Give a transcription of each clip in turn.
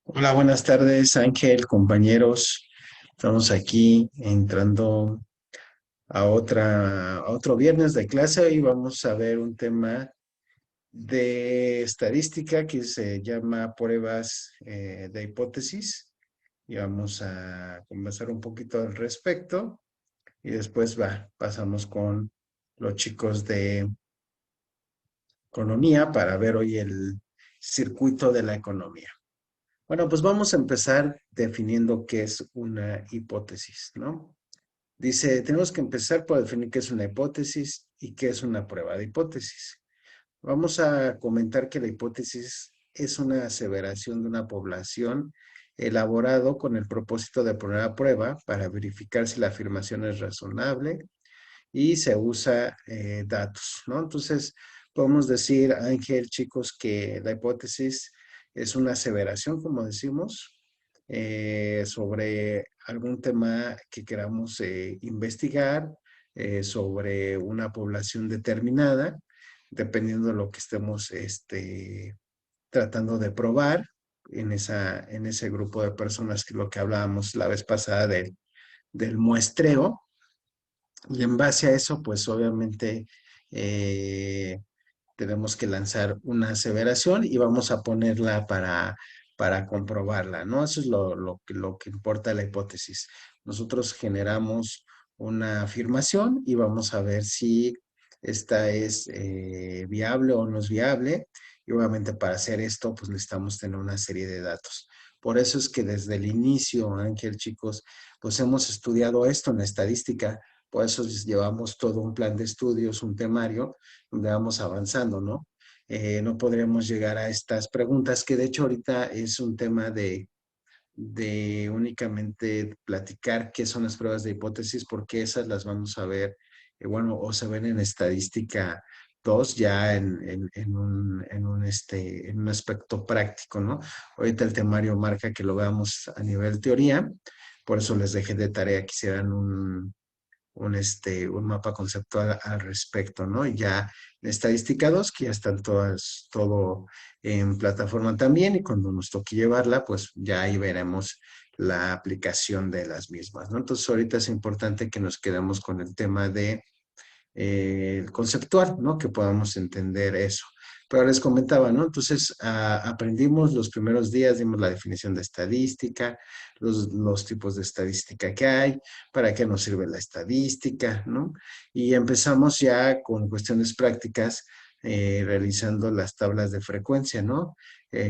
Hola, buenas tardes, Ángel, compañeros. Estamos aquí entrando a otro viernes de clase y vamos a ver un tema de estadística que se llama pruebas de hipótesis y vamos a conversar un poquito al respecto y después pasamos con los chicos de economía para ver hoy el circuito de la economía. Bueno, pues vamos a empezar definiendo qué es una hipótesis, ¿no? Dice, tenemos que empezar por definir qué es una hipótesis y qué es una prueba de hipótesis. Vamos a comentar que la hipótesis es una aseveración de una población elaborado con el propósito de poner a prueba para verificar si la afirmación es razonable y se usa datos, ¿no? Entonces, podemos decir, Ángel, chicos, que la hipótesis es una aseveración, como decimos, sobre algún tema que queramos investigar, sobre una población determinada, dependiendo de lo que estemos tratando de probar en ese grupo de personas que lo que hablábamos la vez pasada del muestreo. Y en base a eso, pues obviamente eh, tenemos que lanzar una aseveración y vamos a ponerla para comprobarla, ¿no? Eso es lo que importa la hipótesis. Nosotros generamos una afirmación y vamos a ver si esta es viable o no es viable. Y obviamente para hacer esto, pues necesitamos tener una serie de datos. Por eso es que desde el inicio, Ángel, chicos, pues hemos estudiado esto en la estadística. Por eso llevamos todo un plan de estudios, un temario, donde vamos avanzando, ¿no? No podríamos llegar a estas preguntas, que de hecho ahorita es un tema de únicamente platicar qué son las pruebas de hipótesis, porque esas las vamos a ver, bueno, o se ven en estadística 2 ya en un aspecto práctico, ¿no? Ahorita el temario marca que lo veamos a nivel teoría, por eso les dejé de tarea que hicieran un mapa conceptual al respecto, ¿no? Y ya en estadística 2 que ya están todo en plataforma también, y cuando nos toque llevarla, pues ya ahí veremos la aplicación de las mismas, ¿no? Entonces ahorita es importante que nos quedemos con el tema de conceptual, ¿no? Que podamos entender eso. Pero les comentaba, ¿no? Entonces aprendimos los primeros días, dimos la definición de estadística, los tipos de estadística que hay, para qué nos sirve la estadística, ¿no? Y empezamos ya con cuestiones prácticas, realizando las tablas de frecuencia, ¿no?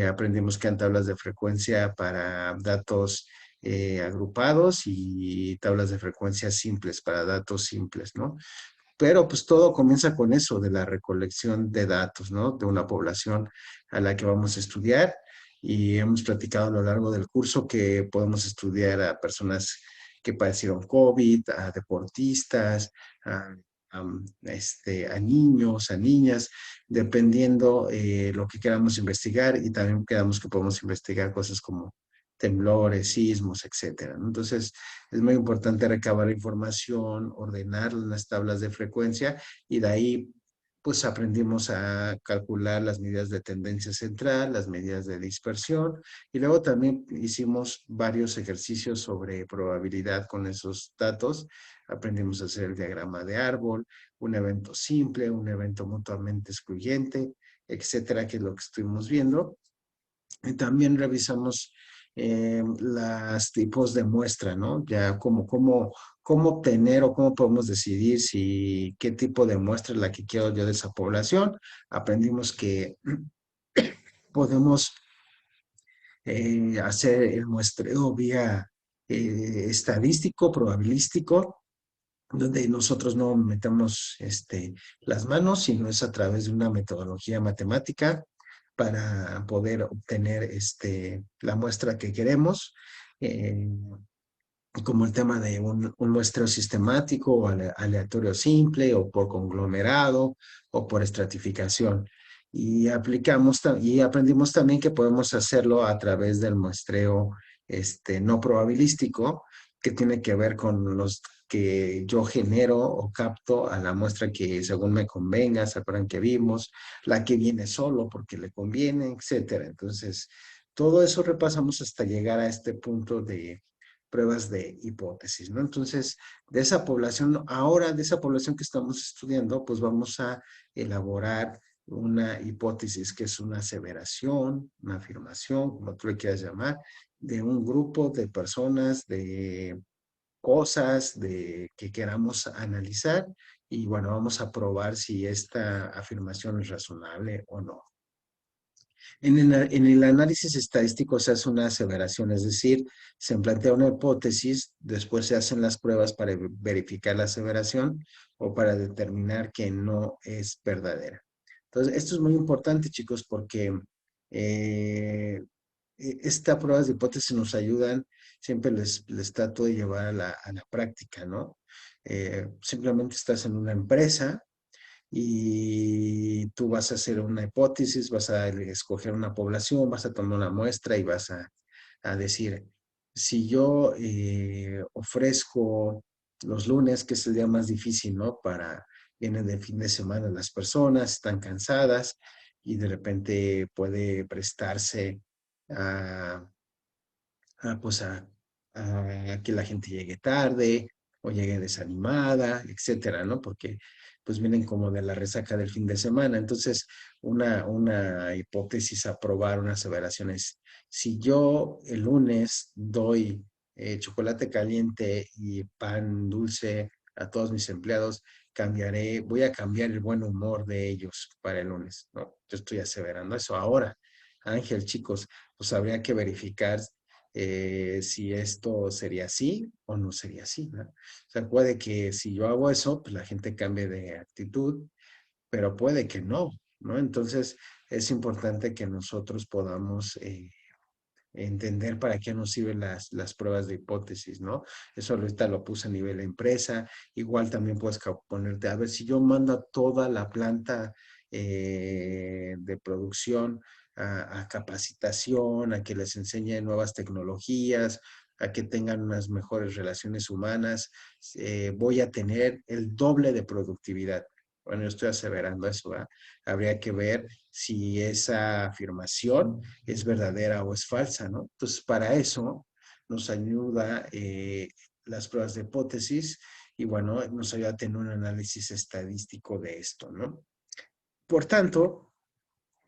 Aprendimos que hay tablas de frecuencia para datos agrupados y tablas de frecuencia simples para datos simples, ¿no? Pero pues todo comienza con eso, de la recolección de datos, ¿no? De una población a la que vamos a estudiar. Y hemos platicado a lo largo del curso que podemos estudiar a personas que padecieron COVID, a deportistas, a niños, a niñas, dependiendo lo que queramos investigar. Y también quedamos que podemos investigar cosas como temblores, sismos, etcétera, ¿no? Entonces, es muy importante recabar información, ordenar las tablas de frecuencia y de ahí pues aprendimos a calcular las medidas de tendencia central, las medidas de dispersión y luego también hicimos varios ejercicios sobre probabilidad con esos datos. Aprendimos a hacer el diagrama de árbol, un evento simple, un evento mutuamente excluyente, etcétera, que es lo que estuvimos viendo. Y también revisamos los tipos de muestra, ¿no? Ya cómo obtener o cómo podemos decidir si qué tipo de muestra es la que quiero yo de esa población. Aprendimos que podemos hacer el muestreo vía estadístico, probabilístico, donde nosotros no metemos las manos, sino es a través de una metodología matemática para poder obtener la muestra que queremos, eh, como el tema de un muestreo sistemático o aleatorio simple o por conglomerado o por estratificación. Y aprendimos también que podemos hacerlo a través del muestreo no probabilístico, que tiene que ver con los que yo genero o capto a la muestra que según me convenga. ¿Se acuerdan que vimos? La que viene solo porque le conviene, etcétera. Entonces, Todo eso repasamos hasta llegar a este punto de pruebas de hipótesis, ¿no? Entonces, de esa población, ahora de esa población que estamos estudiando, pues vamos a elaborar una hipótesis que es una aseveración, una afirmación, como tú le quieras llamar, de un grupo de personas, de cosas que queramos analizar y bueno, vamos a probar si esta afirmación es razonable o no. En el análisis estadístico se hace una aseveración, es decir, se plantea una hipótesis, después se hacen las pruebas para verificar la aseveración o para determinar que no es verdadera. Entonces, esto es muy importante, chicos, porque eh, estas pruebas de hipótesis nos ayudan, siempre les trato de llevar a la práctica, ¿no? Simplemente estás en una empresa y tú vas a hacer una hipótesis, vas a escoger una población, vas a tomar una muestra y vas a decir, si yo ofrezco los lunes, que es el día más difícil, ¿no? Vienen de fin de semana las personas, están cansadas y de repente puede prestarse a, pues a que la gente llegue tarde o llegue desanimada, etcétera, ¿no? Porque pues vienen como de la resaca del fin de semana. Entonces, una hipótesis a probar, una aseveración es, si yo el lunes doy chocolate caliente y pan dulce a todos mis empleados, voy a cambiar el buen humor de ellos para el lunes, ¿no? Yo estoy aseverando eso ahora. Ángel, chicos, pues habría que verificar si esto sería así o no sería así, ¿no? O sea, puede que si yo hago eso, pues la gente cambie de actitud, pero puede que no, ¿no? Entonces es importante que nosotros podamos entender para qué nos sirven las pruebas de hipótesis, ¿no? Eso ahorita lo puse a nivel de empresa, igual también puedes ponerte, a ver, si yo mando a toda la planta de producción a capacitación, a que les enseñe nuevas tecnologías, a que tengan unas mejores relaciones humanas, voy a tener el doble de productividad. Bueno, yo estoy aseverando eso, ¿verdad? Habría que ver si esa afirmación es verdadera o es falsa, ¿no? Entonces, para eso nos ayuda las pruebas de hipótesis y bueno, nos ayuda a tener un análisis estadístico de esto, ¿no? Por tanto,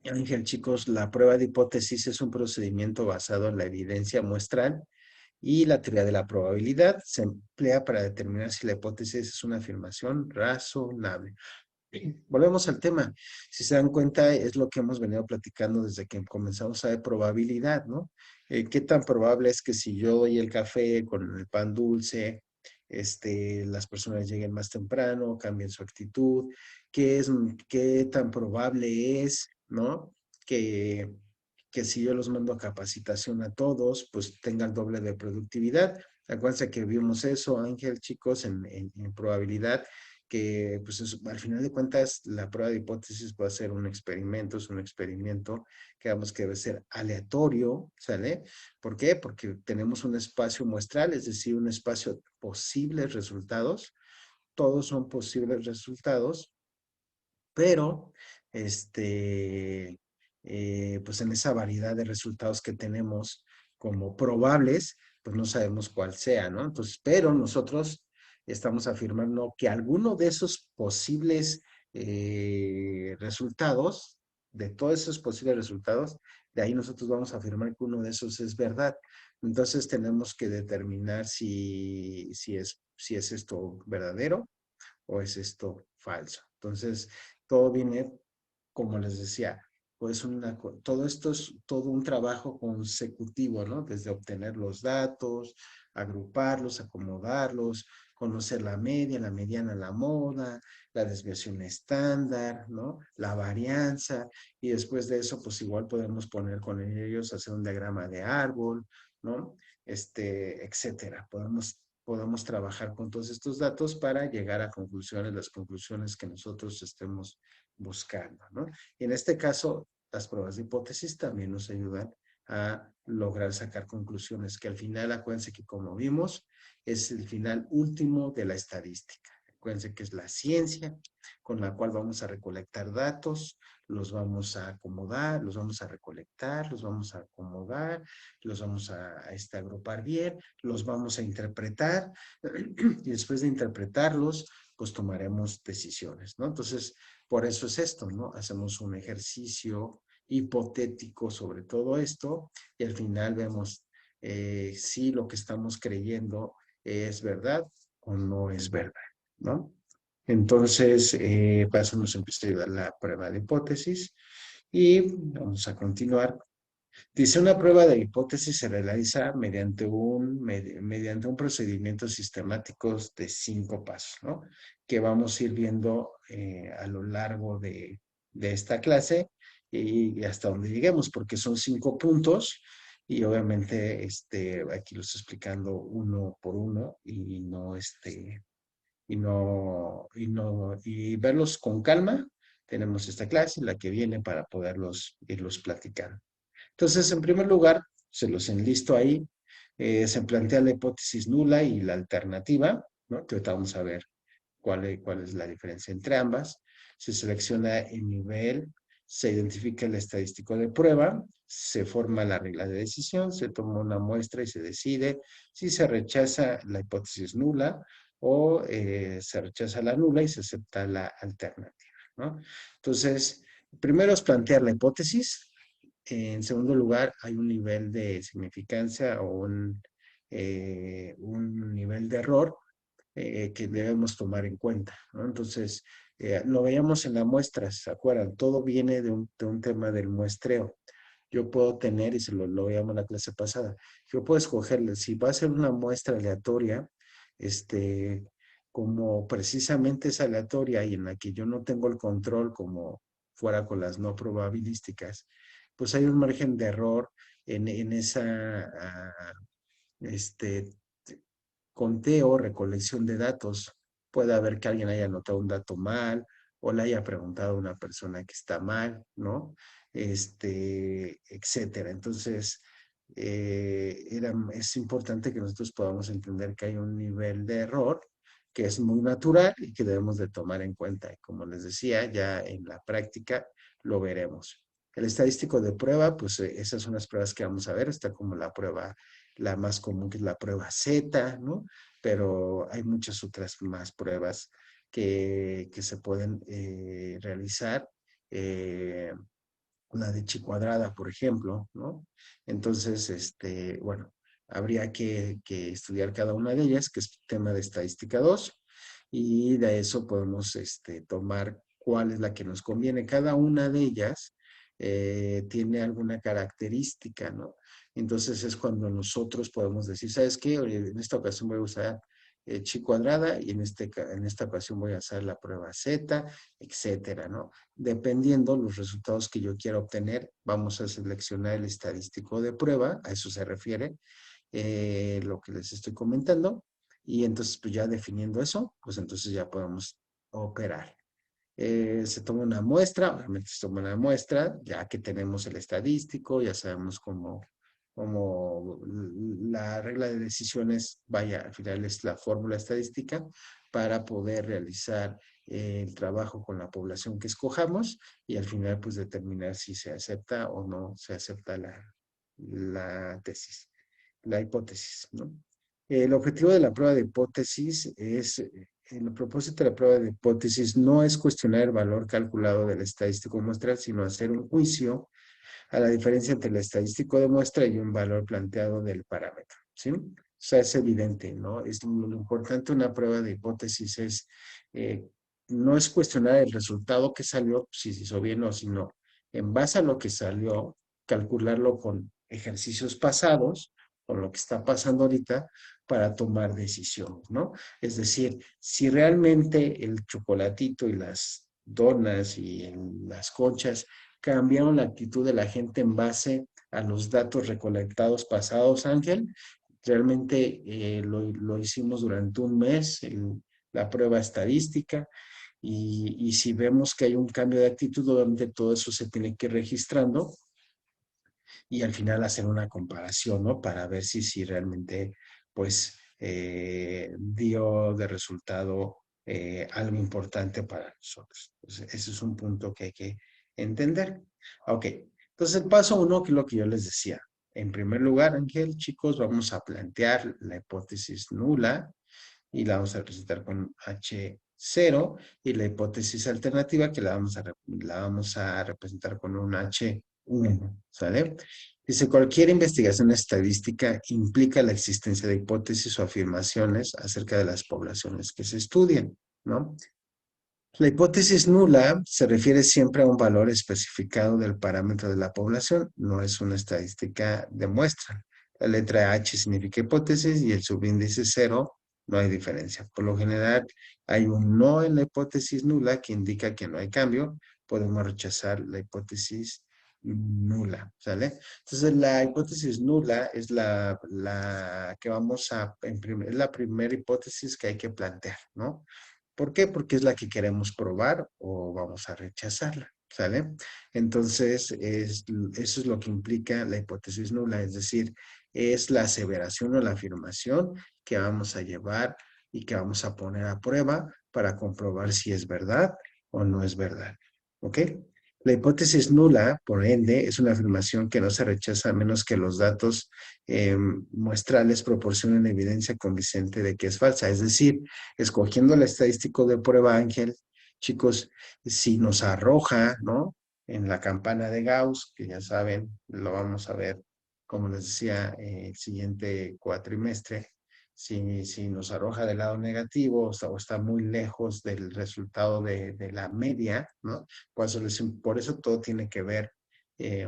Ángel, chicos, la prueba de hipótesis es un procedimiento basado en la evidencia muestral y la teoría de la probabilidad. Se emplea para determinar si la hipótesis es una afirmación razonable. Volvemos al tema. Si se dan cuenta, es lo que hemos venido platicando desde que comenzamos a ver probabilidad, ¿no? ¿Qué tan probable es que si yo doy el café con el pan dulce, las personas lleguen más temprano, cambien su actitud? ¿Qué tan probable es, ¿no? Que, que si yo los mando a capacitación a todos, pues tengan doble de productividad. Acuérdense que vimos eso, Ángel, chicos, en probabilidad que pues al final de cuentas la prueba de hipótesis puede ser un experimento, es un experimento que vemos que debe ser aleatorio, ¿sale? ¿Por qué? Porque tenemos un espacio muestral, es decir, un espacio de posibles resultados, todos son posibles resultados, pero pues en esa variedad de resultados que tenemos como probables, pues no sabemos cuál sea, ¿no? Entonces, pero nosotros estamos afirmando que alguno de esos posibles resultados, de todos esos posibles resultados, de ahí nosotros vamos a afirmar que uno de esos es verdad. Entonces tenemos que determinar si es esto verdadero o es esto falso. Entonces, todo viene, como les decía, pues todo esto es todo un trabajo consecutivo, ¿no? Desde obtener los datos, agruparlos, acomodarlos, conocer la media, la mediana, la moda, la desviación estándar, ¿no? La varianza, y después de eso, pues igual podemos poner con ellos, hacer un diagrama de árbol, ¿no? Etcétera. Podemos trabajar con todos estos datos para llegar a conclusiones, las conclusiones que nosotros estemos buscando, ¿no? Y en este caso, las pruebas de hipótesis también nos ayudan a lograr sacar conclusiones, que al final, acuérdense que como vimos, es el final último de la estadística. Acuérdense que es la ciencia con la cual vamos a recolectar datos, los vamos a acomodar, los vamos a recolectar, los vamos a acomodar, los vamos a agrupar bien, los vamos a interpretar y después de interpretarlos, pues tomaremos decisiones, ¿no? Entonces, por eso es esto, ¿no? Hacemos un ejercicio hipotético sobre todo esto y al final vemos si lo que estamos creyendo es verdad o no es verdad, ¿no? Entonces, para eso nos empieza a ayudar la prueba de hipótesis y vamos a continuar. Dice, una prueba de hipótesis se realiza mediante un procedimiento sistemático de 5 pasos, ¿no? Que vamos a ir viendo a lo largo de esta clase y hasta donde lleguemos, porque son 5 puntos y obviamente aquí lo estoy explicando uno por uno y verlos con calma. Tenemos esta clase y la que viene para poderlos irlos platicando. Entonces, en primer lugar, se los enlisto ahí. Se plantea la hipótesis nula y la alternativa, ¿no? Que ahorita vamos a ver cuál es la diferencia entre ambas. Se selecciona el nivel, se identifica el estadístico de prueba, se forma la regla de decisión, se toma una muestra y se decide si se rechaza la hipótesis nula o se rechaza la nula y se acepta la alternativa, ¿no? Entonces, primero es plantear la hipótesis. En segundo lugar, hay un nivel de significancia o un nivel de error que debemos tomar en cuenta, ¿no? Entonces, lo veíamos en la muestra, ¿se acuerdan? Todo viene de un tema del muestreo. Yo puedo tener, y lo veíamos en la clase pasada, yo puedo escogerle, si va a ser una muestra aleatoria, este, como precisamente es aleatoria y en la que yo no tengo el control como fuera con las no probabilísticas, pues hay un margen de error en esa este, conteo, recolección de datos. Puede haber que alguien haya anotado un dato mal o le haya preguntado a una persona que está mal, ¿no? Etcétera. Entonces, es importante que nosotros podamos entender que hay un nivel de error que es muy natural y que debemos de tomar en cuenta. Y como les decía, ya en la práctica lo veremos. El estadístico de prueba, pues esas son las pruebas que vamos a ver. Está como la prueba, la más común, que es la prueba Z, ¿no? Pero hay muchas otras más pruebas que se pueden realizar. La de chi cuadrada, por ejemplo, ¿no? Entonces, bueno, habría que estudiar cada una de ellas, que es tema de estadística 2 y de eso podemos tomar cuál es la que nos conviene. Cada una de ellas tiene alguna característica, ¿no? Entonces es cuando nosotros podemos decir, ¿sabes qué? Oye, en esta ocasión voy a usar chi cuadrada y en esta ocasión voy a hacer la prueba Z, etcétera, ¿no? Dependiendo los resultados que yo quiera obtener, vamos a seleccionar el estadístico de prueba, a eso se refiere lo que les estoy comentando, y entonces pues ya definiendo eso, pues entonces ya podemos operar. Se toma una muestra, obviamente se toma una muestra, ya que tenemos el estadístico, ya sabemos cómo la regla de decisiones, vaya, al final es la fórmula estadística para poder realizar el trabajo con la población que escojamos y al final pues determinar si se acepta o no se acepta la tesis, la hipótesis, ¿no? El objetivo de la prueba de hipótesis es, el propósito de la prueba de hipótesis no es cuestionar el valor calculado del estadístico muestral, sino hacer un juicio a la diferencia entre el estadístico de muestra y un valor planteado del parámetro, ¿sí? O sea, es evidente, ¿no? Lo importante de una prueba de hipótesis eh, no es cuestionar el resultado que salió, si se hizo bien o si no. En base a lo que salió, calcularlo con ejercicios pasados, con lo que está pasando ahorita, para tomar decisiones, ¿no? Es decir, si realmente el chocolatito y las donas y las conchas cambiaron la actitud de la gente en base a los datos recolectados pasados, Ángel. Realmente lo hicimos durante un mes, la prueba estadística, y si vemos que hay un cambio de actitud, donde todo eso se tiene que ir registrando y al final hacer una comparación, ¿no? Para ver si realmente, pues, dio de resultado algo importante para nosotros. Entonces, ese es un punto que hay que entender. Ok, entonces el paso uno, que es lo que yo les decía. En primer lugar, Ángel, chicos, vamos a plantear la hipótesis nula y la vamos a representar con H0 y la hipótesis alternativa que la vamos a representar con un H1, ¿sale? Dice, cualquier investigación estadística implica la existencia de hipótesis o afirmaciones acerca de las poblaciones que se estudian, ¿no? La hipótesis nula se refiere siempre a un valor especificado del parámetro de la población, no es una estadística de muestra. La letra H significa hipótesis y el subíndice cero no hay diferencia. Por lo general hay un no en la hipótesis nula que indica que no hay cambio. Podemos rechazar la hipótesis nula, ¿sale? Entonces la hipótesis nula es la que vamos a, es la primera hipótesis que hay que plantear, ¿no? ¿Por qué? Porque es la que queremos probar o vamos a rechazarla, ¿sale? Entonces, eso es lo que implica la hipótesis nula, es decir, es la aseveración o la afirmación que vamos a llevar y que vamos a poner a prueba para comprobar si es verdad o no es verdad, ¿ok? La hipótesis nula, por ende, es una afirmación que no se rechaza a menos que los datos muestrales proporcionen evidencia convincente de que es falsa. Es decir, escogiendo el estadístico de prueba Ángel, chicos, si nos arroja, ¿no? En la campana de Gauss, que ya saben, lo vamos a ver, como les decía, el siguiente cuatrimestre, si nos arroja del lado negativo o está muy lejos del resultado de la media, ¿no? Por eso todo tiene que ver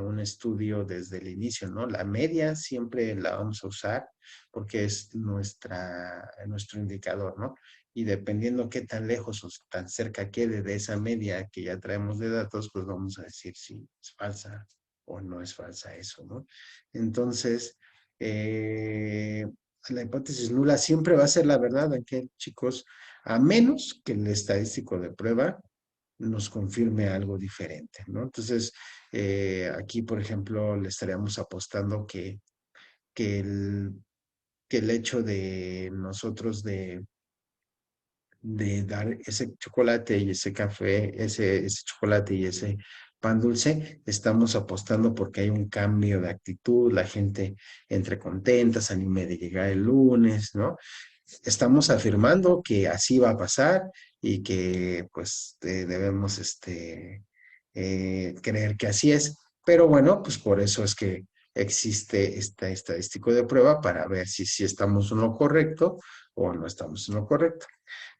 un estudio desde el inicio, ¿no? La media siempre la vamos a usar porque es nuestro indicador, ¿no? Y dependiendo qué tan lejos o tan cerca quede de esa media que ya traemos de datos, pues vamos a decir si es falsa o no es falsa eso, ¿no? Entonces, la hipótesis nula siempre va a ser la verdad, aunque chicos, a menos que el estadístico de prueba nos confirme algo diferente, ¿no? Entonces, aquí, por ejemplo, le estaríamos apostando que el, que el hecho de nosotros de dar ese chocolate y ese café, ese chocolate y ese pan dulce, estamos apostando porque hay un cambio de actitud, la gente entre contenta, se anime de llegar el lunes, ¿no? Estamos afirmando que así va a pasar y que pues debemos creer que así es. Pero bueno, pues por eso es que existe este estadístico de prueba para ver si estamos en lo correcto o no estamos en lo correcto.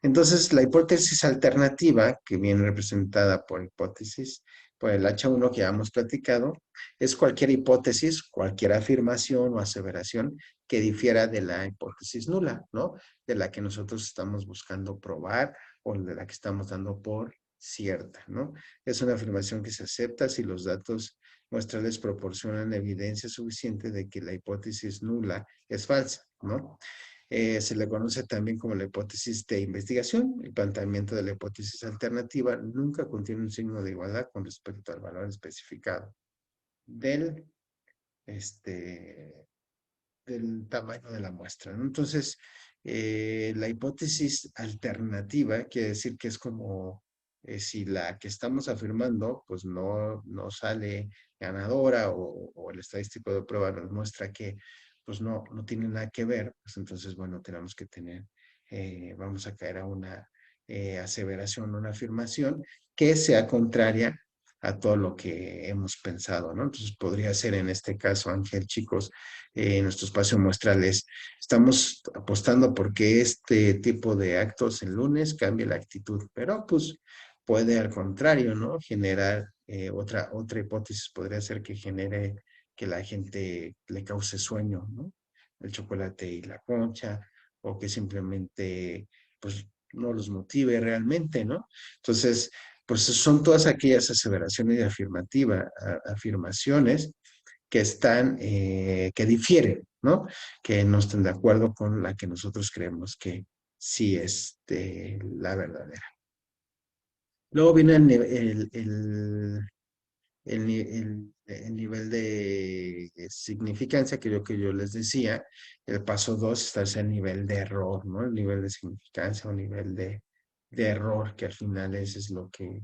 Entonces, la hipótesis alternativa, que viene representada por hipótesis, por el H1 que ya hemos platicado, es cualquier hipótesis, cualquier afirmación o aseveración que difiera de la hipótesis nula, ¿no? De la que nosotros estamos buscando probar o de la que estamos dando por cierta, ¿no? Es una afirmación que se acepta si los datos muestrales proporcionan evidencia suficiente de que la hipótesis nula es falsa, ¿no? Se le conoce también como la hipótesis de investigación. El planteamiento de la hipótesis alternativa nunca contiene un signo de igualdad con respecto al valor especificado del, este, del tamaño de la muestra, ¿no? Entonces, la hipótesis alternativa quiere decir que es como si la que estamos afirmando pues no sale ganadora o el estadístico de prueba nos muestra que pues no tiene nada que ver, pues entonces, bueno, tenemos que tener, vamos a caer a una aseveración, una afirmación que sea contraria a todo lo que hemos pensado, ¿no? Entonces podría ser en este caso, Ángel, chicos, en nuestro espacio muestrales. Estamos apostando porque este tipo de actos el lunes cambie la actitud, pero pues puede al contrario, ¿no? Generar otra hipótesis, podría ser que genere que la gente le cause sueño, ¿no? El chocolate y la concha, o que simplemente pues no los motive realmente, ¿no? Entonces, pues son todas aquellas aseveraciones y afirmaciones que difieren, ¿no? Que no estén de acuerdo con la que nosotros creemos que sí es la verdadera. Luego viene el nivel de significancia que yo les decía. El paso 2 está ese nivel de error, ¿no? El nivel de significancia o nivel de error, que al final eso es lo que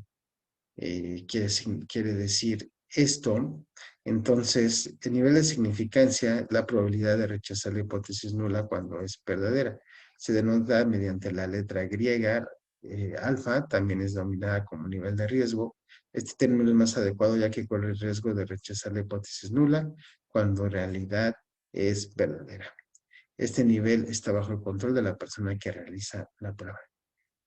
quiere decir esto. Entonces, el nivel de significancia, la probabilidad de rechazar la hipótesis nula cuando es verdadera. Se denota mediante la letra griega, alfa, también es denominada como nivel de riesgo. Este término es más adecuado ya que corre el riesgo de rechazar la hipótesis nula cuando en realidad es verdadera. Este nivel está bajo el control de la persona que realiza la prueba.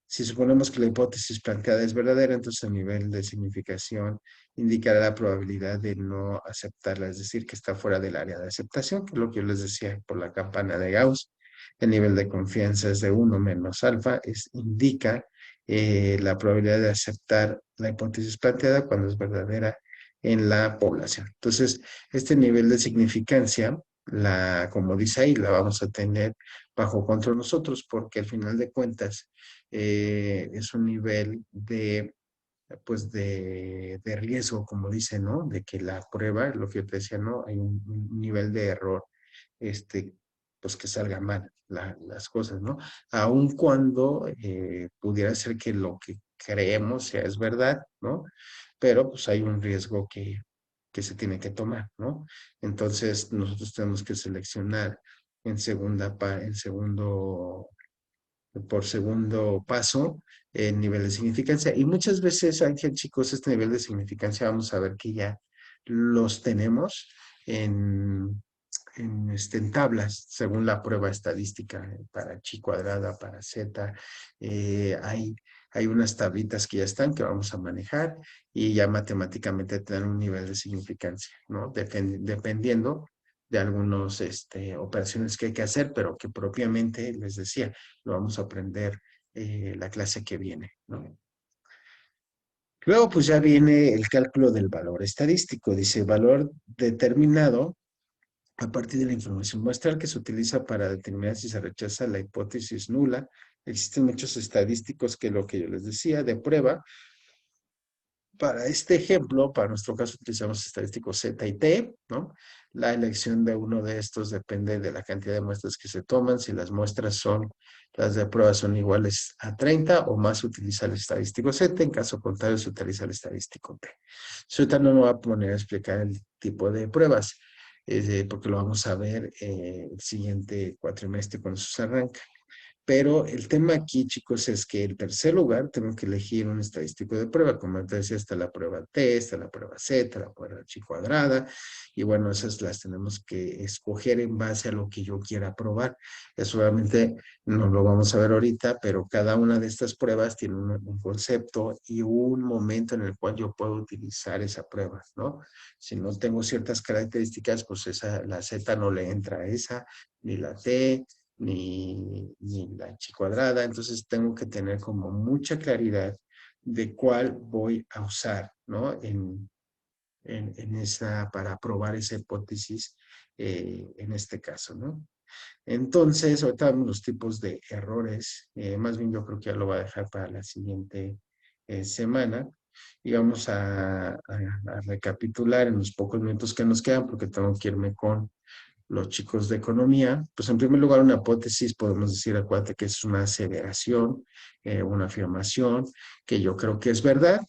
Si suponemos que la hipótesis planteada es verdadera, entonces el nivel de significación indicará la probabilidad de no aceptarla, es decir, que está fuera del área de aceptación, que es lo que yo les decía por la campana de Gauss. El nivel de confianza es de 1 menos alfa, indica la probabilidad de aceptar la hipótesis planteada cuando es verdadera en la población. Entonces, este nivel de significancia, como dice ahí, la vamos a tener bajo control nosotros, porque al final de cuentas, es un nivel pues de riesgo, como dice, ¿no? De que la prueba, lo que yo te decía, ¿no? Hay un nivel de error, este, pues que salga mal las cosas, ¿no? Aun cuando pudiera ser que lo que creemos sea es verdad, ¿no? Pero pues hay un riesgo que se tiene que tomar, ¿no? Entonces nosotros tenemos que seleccionar en segundo por segundo paso el nivel de significancia. Y muchas veces, Ángel, chicos, este nivel de significancia vamos a ver que ya los tenemos en, en tablas, según la prueba estadística, para chi cuadrada, para z. Hay unas tablitas que ya están, que vamos a manejar y ya matemáticamente tener un nivel de significancia, ¿no? Dependiendo de algunas operaciones que hay que hacer, pero que propiamente, les decía, lo vamos a aprender la clase que viene, ¿no? Luego, pues ya viene el cálculo del valor estadístico. Dice, valor determinado a partir de la información muestral que se utiliza para determinar si se rechaza la hipótesis nula. Existen muchos estadísticos que lo que yo les decía de prueba. Para este ejemplo, para nuestro caso utilizamos estadísticos Z y T, ¿no? La elección de uno de estos depende de la cantidad de muestras que se toman. Si las muestras las de prueba son iguales a 30 o más, se utiliza el estadístico Z. En caso contrario, se utiliza el estadístico T. Yo ahorita no me voy a poner a explicar el tipo de pruebas, porque lo vamos a ver el siguiente cuatrimestre cuando se arranca. Pero el tema aquí, chicos, es que en tercer lugar tengo que elegir un estadístico de prueba. Como te decía, está la prueba T, está la prueba Z, la prueba chi cuadrada. Y bueno, esas las tenemos que escoger en base a lo que yo quiera probar. Eso obviamente no lo vamos a ver ahorita, pero cada una de estas pruebas tiene un concepto y un momento en el cual yo puedo utilizar esa prueba, ¿no? Si no tengo ciertas características, pues la Z no le entra a esa, ni la T, ni la chi cuadrada, entonces tengo que tener como mucha claridad de cuál voy a usar, ¿no? Para probar esa hipótesis en este caso, ¿no? Entonces, ahorita vemos los tipos de errores, más bien yo creo que ya lo voy a dejar para la siguiente semana y vamos a recapitular en los pocos minutos que nos quedan porque tengo que irme con los chicos de economía. Pues en primer lugar, una hipótesis, podemos decir, acuérdate que es una aseveración, una afirmación, que yo creo que es verdad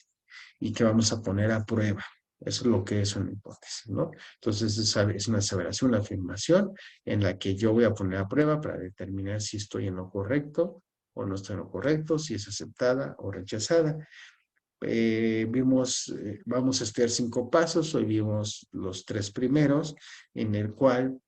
y que vamos a poner a prueba. Eso es lo que es una hipótesis, ¿no? Entonces, es una aseveración, una afirmación en la que yo voy a poner a prueba para determinar si estoy en lo correcto o no estoy en lo correcto, si es aceptada o rechazada. Vamos a estudiar 5 pasos, hoy vimos los 3 primeros, en el cual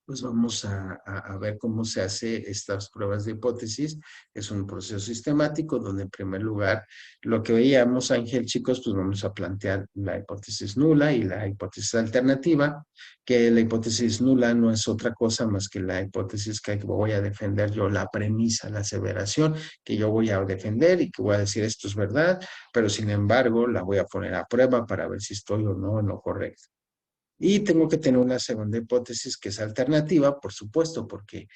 pues vamos a ver cómo se hace estas pruebas de hipótesis. Es un proceso sistemático donde en primer lugar lo que veíamos, Ángel, chicos, pues vamos a plantear la hipótesis nula y la hipótesis alternativa, que la hipótesis nula no es otra cosa más que la hipótesis que voy a defender yo, la premisa, la aseveración que yo voy a defender y que voy a decir esto es verdad, pero sin embargo la voy a poner a prueba para ver si estoy o no en lo correcto. Y tengo que tener una segunda hipótesis que es alternativa, por supuesto, porque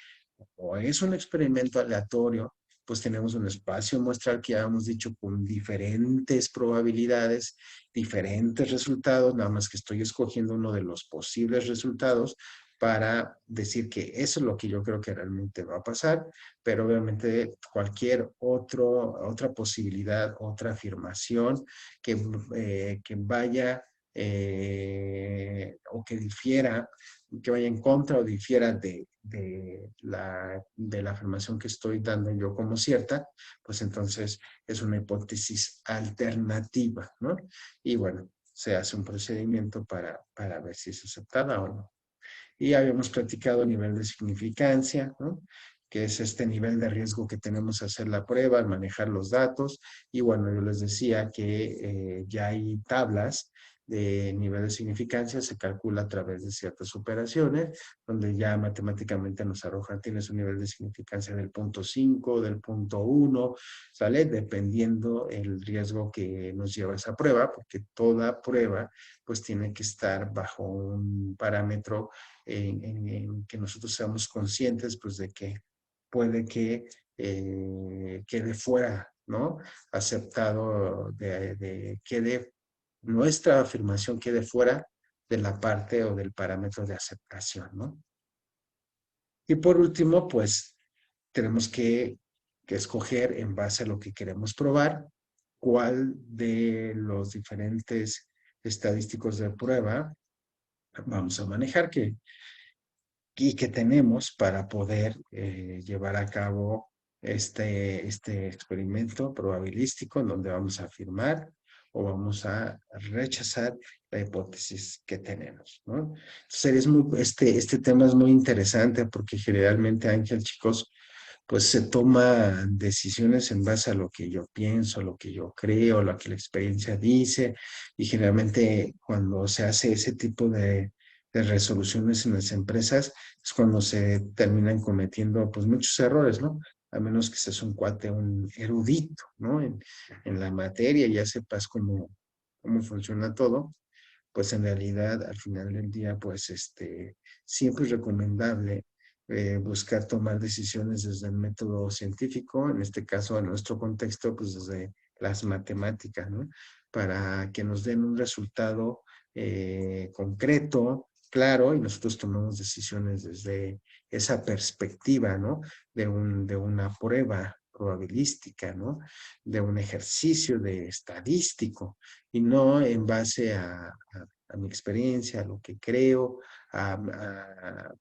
o es un experimento aleatorio, pues tenemos un espacio muestral que ya hemos dicho con diferentes probabilidades, diferentes resultados, nada más que estoy escogiendo uno de los posibles resultados para decir que eso es lo que yo creo que realmente va a pasar, pero obviamente cualquier otra posibilidad, otra afirmación que vaya o que difiera, que vaya en contra o difiera de la afirmación que estoy dando yo como cierta, pues entonces es una hipótesis alternativa, ¿no? Y bueno, se hace un procedimiento para ver si es aceptada o no. Y habíamos platicado nivel de significancia, ¿no? Que es este nivel de riesgo que tenemos a hacer la prueba, al manejar los datos. Y bueno, yo les decía que ya hay tablas de nivel de significancia, se calcula a través de ciertas operaciones, donde ya matemáticamente nos arroja, tienes un nivel de significancia del punto 5, del punto 1, ¿sale? Dependiendo el riesgo que nos lleva esa prueba, porque toda prueba pues tiene que estar bajo un parámetro en que nosotros seamos conscientes pues de que puede que quede fuera, ¿no? Aceptado, quede, nuestra afirmación quede fuera de la parte o del parámetro de aceptación, ¿no? Y por último, pues tenemos que escoger en base a lo que queremos probar, cuál de los diferentes estadísticos de prueba vamos a manejar, y que tenemos para poder llevar a cabo este experimento probabilístico en donde vamos a afirmar o vamos a rechazar la hipótesis que tenemos, ¿no? Entonces, este tema es muy interesante porque generalmente, Ángel, chicos, pues se toman decisiones en base a lo que yo pienso, lo que yo creo, lo que la experiencia dice, y generalmente cuando se hace ese tipo de resoluciones en las empresas es cuando se terminan cometiendo pues muchos errores, ¿no? A menos que seas un cuate, un erudito, ¿no? En la materia, ya sepas cómo funciona todo, pues en realidad al final del día, pues siempre es recomendable buscar tomar decisiones desde el método científico, en este caso, en nuestro contexto, pues desde las matemáticas, ¿no? Para que nos den un resultado concreto, claro, y nosotros tomamos decisiones desde esa perspectiva, ¿no? De una prueba probabilística, ¿no? De un ejercicio de estadístico y no en base a mi experiencia, a lo que creo.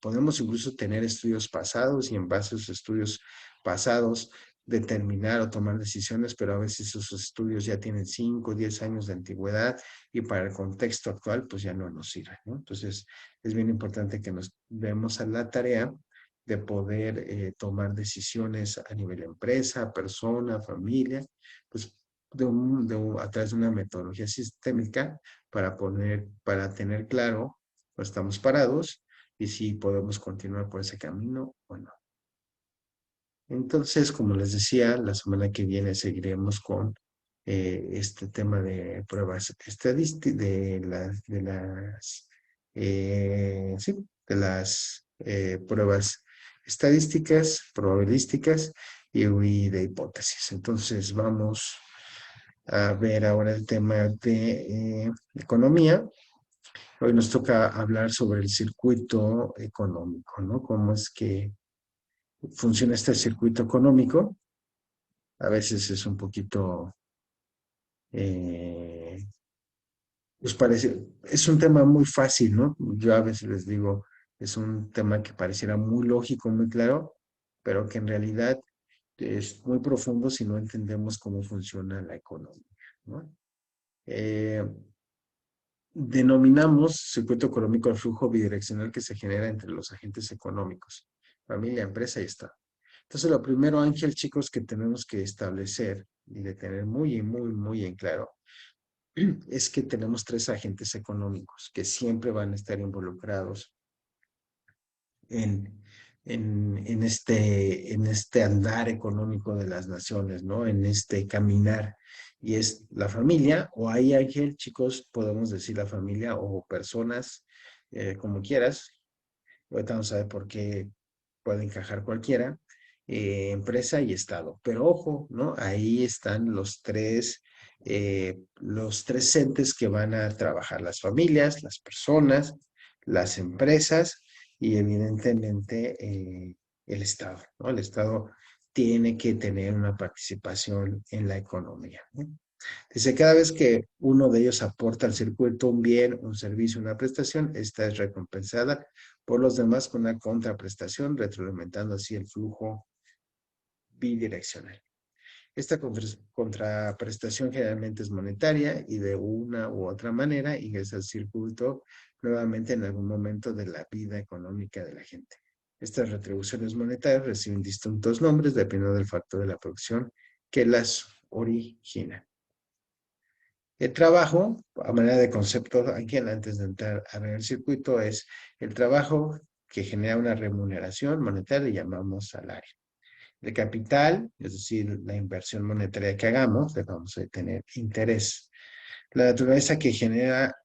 Podemos incluso tener estudios pasados y en base a esos estudios pasados determinar o tomar decisiones, pero a veces esos estudios ya tienen 5 o 10 años de antigüedad y para el contexto actual pues ya no nos sirven, ¿no? Entonces es bien importante que nos demos a la tarea de poder tomar decisiones a nivel empresa, persona, familia, pues a través de una metodología sistémica para tener claro, pues estamos parados y si podemos continuar por ese camino o no. Entonces, como les decía, la semana que viene seguiremos con este tema de pruebas estadísticas, sí, de las pruebas estadísticas, probabilísticas y de hipótesis. Entonces, vamos a ver ahora el tema de economía. Hoy nos toca hablar sobre el circuito económico, ¿no? Cómo es que funciona este circuito económico. A veces es un poquito, eh, pues parece, es un tema muy fácil, ¿no? Yo a veces les digo, es un tema que pareciera muy lógico, muy claro, pero que en realidad es muy profundo si no entendemos cómo funciona la economía, ¿no? Eh, Denominamos circuito económico al flujo bidireccional que se genera entre los agentes económicos, familia, empresa y Estado. Entonces, lo primero, Ángel, chicos, que tenemos que establecer y de tener muy en claro es que tenemos tres agentes económicos que siempre van a estar involucrados en, en este andar económico de las naciones, ¿no? En este caminar. Y es la familia, o ahí, Ángel, chicos, podemos decir la familia o personas, como quieras. Ahorita vamos a ver por qué puede encajar cualquiera, empresa y Estado. Pero ojo, ¿no? Ahí están los tres entes que van a trabajar, las familias, las personas, las empresas y evidentemente el Estado, ¿no? El Estado tiene que tener una participación en la economía, ¿no? Dice, cada vez que uno de ellos aporta al circuito un bien, un servicio, una prestación, esta es recompensada por los demás con una contraprestación, retroalimentando así el flujo bidireccional. Esta contraprestación generalmente es monetaria y de una u otra manera ingresa al circuito nuevamente en algún momento de la vida económica de la gente. Estas retribuciones monetarias reciben distintos nombres dependiendo del factor de la producción que las origina. El trabajo, a manera de concepto, aquí antes de entrar a ver el circuito, es el trabajo que genera una remuneración monetaria, le llamamos salario. El capital, es decir, la inversión monetaria que hagamos, le vamos a tener interés. La naturaleza que genera,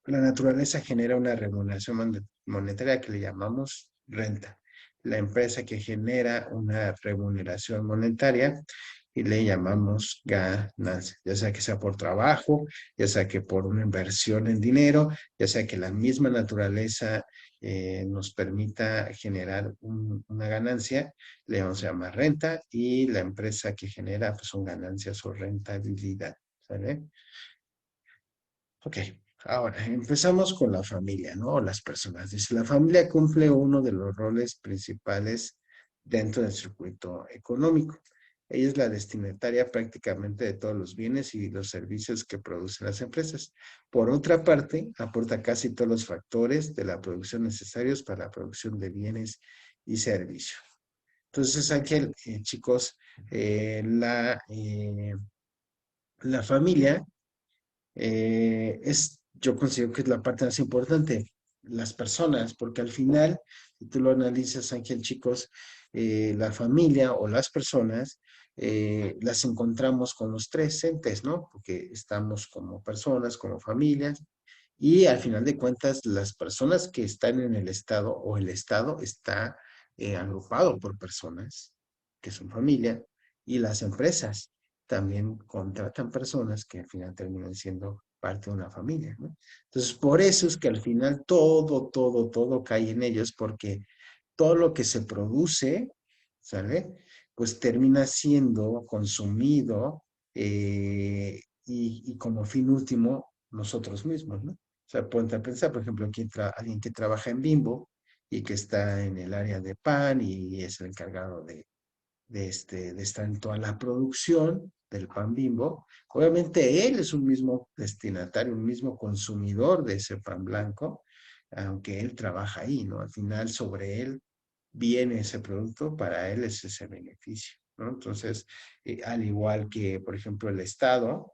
la naturaleza genera una remuneración monetaria que le llamamos renta. La empresa que genera una remuneración monetaria y le llamamos ganancia, ya sea que sea por trabajo, ya sea que por una inversión en dinero, ya sea que la misma naturaleza nos permita generar una ganancia, le vamos a llamar renta, y la empresa que genera pues, son ganancias o rentabilidad. ¿Sale? Ok, ahora empezamos con la familia, ¿no? Las personas. Dice, la familia cumple uno de los roles principales dentro del circuito económico. Ella es la destinataria prácticamente de todos los bienes y los servicios que producen las empresas. Por otra parte, aporta casi todos los factores de la producción necesarios para la producción de bienes y servicios. Entonces, aquí, chicos, la familia yo considero que es la parte más importante, las personas, porque al final, si tú lo analizas, Ángel, chicos, la familia o las personas las encontramos con los tres entes, ¿no? Porque estamos como personas, como familias, y al final de cuentas, las personas que están en el Estado o el Estado está agrupado por personas que son familia, y las empresas también contratan personas que al final terminan siendo parte de una familia, ¿no? Entonces, por eso es que al final todo cae en ellos, porque todo lo que se produce, ¿sale? Pues termina siendo consumido y como fin último nosotros mismos, ¿no? O sea, ponte a pensar, por ejemplo, alguien que trabaja en Bimbo y que está en el área de pan y es el encargado de estar en toda la producción del pan Bimbo. Obviamente él es un mismo destinatario, un mismo consumidor de ese pan blanco, aunque él trabaja ahí, ¿no? Al final sobre él viene ese producto, para él es ese beneficio, ¿no? Entonces, al igual que, por ejemplo, el Estado,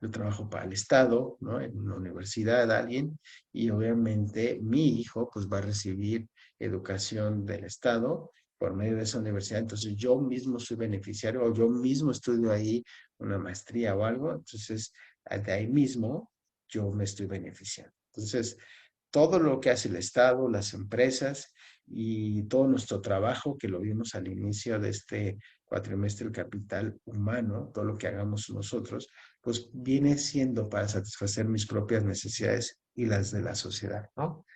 yo trabajo para el Estado, ¿no? En una universidad, alguien, y obviamente mi hijo, pues va a recibir educación del Estado por medio de esa universidad. Entonces, yo mismo soy beneficiario o yo mismo estudio ahí una maestría o algo. Entonces, de ahí mismo yo me estoy beneficiando. Entonces, todo lo que hace el Estado, las empresas y todo nuestro trabajo, que lo vimos al inicio de este cuatrimestre, el capital humano, todo lo que hagamos nosotros, pues viene siendo para satisfacer mis propias necesidades y las de la sociedad, ¿no?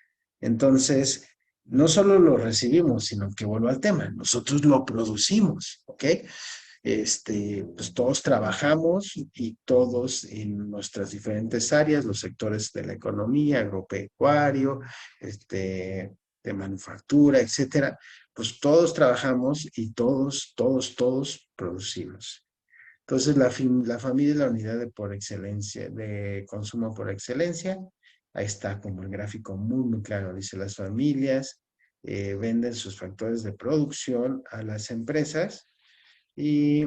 Entonces, no solo lo recibimos, sino que vuelvo al tema, nosotros lo producimos, ¿ok? Pues todos trabajamos y todos en nuestras diferentes áreas, los sectores de la economía, agropecuario, de manufactura, etcétera, pues todos trabajamos y todos producimos. Entonces, la familia es la unidad de por excelencia, de consumo por excelencia. Ahí está como el gráfico muy claro. Dice, las familias venden sus factores de producción a las empresas y,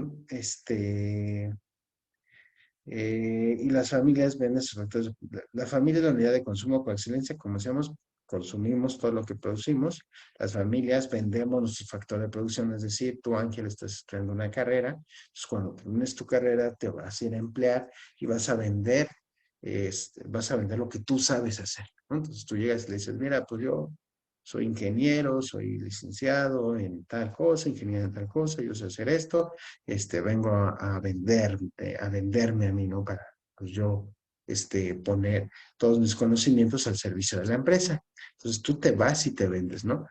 y las familias venden sus factores. La familia es la unidad de consumo por excelencia. Como decíamos, consumimos todo lo que producimos. Las familias vendemos nuestro factor de producción, es decir, tú, Ángel, estás estudiando una carrera, pues cuando termines tu carrera te vas a ir a emplear y vas a vender lo que tú sabes hacer, ¿no? Entonces tú llegas y le dices, mira, pues yo soy ingeniero, soy licenciado en tal cosa, ingeniero en tal cosa, yo sé hacer esto, vengo a venderme a mí, ¿no? Para, pues yo, poner todos mis conocimientos al servicio de la empresa. Entonces tú te vas y te vendes, ¿no?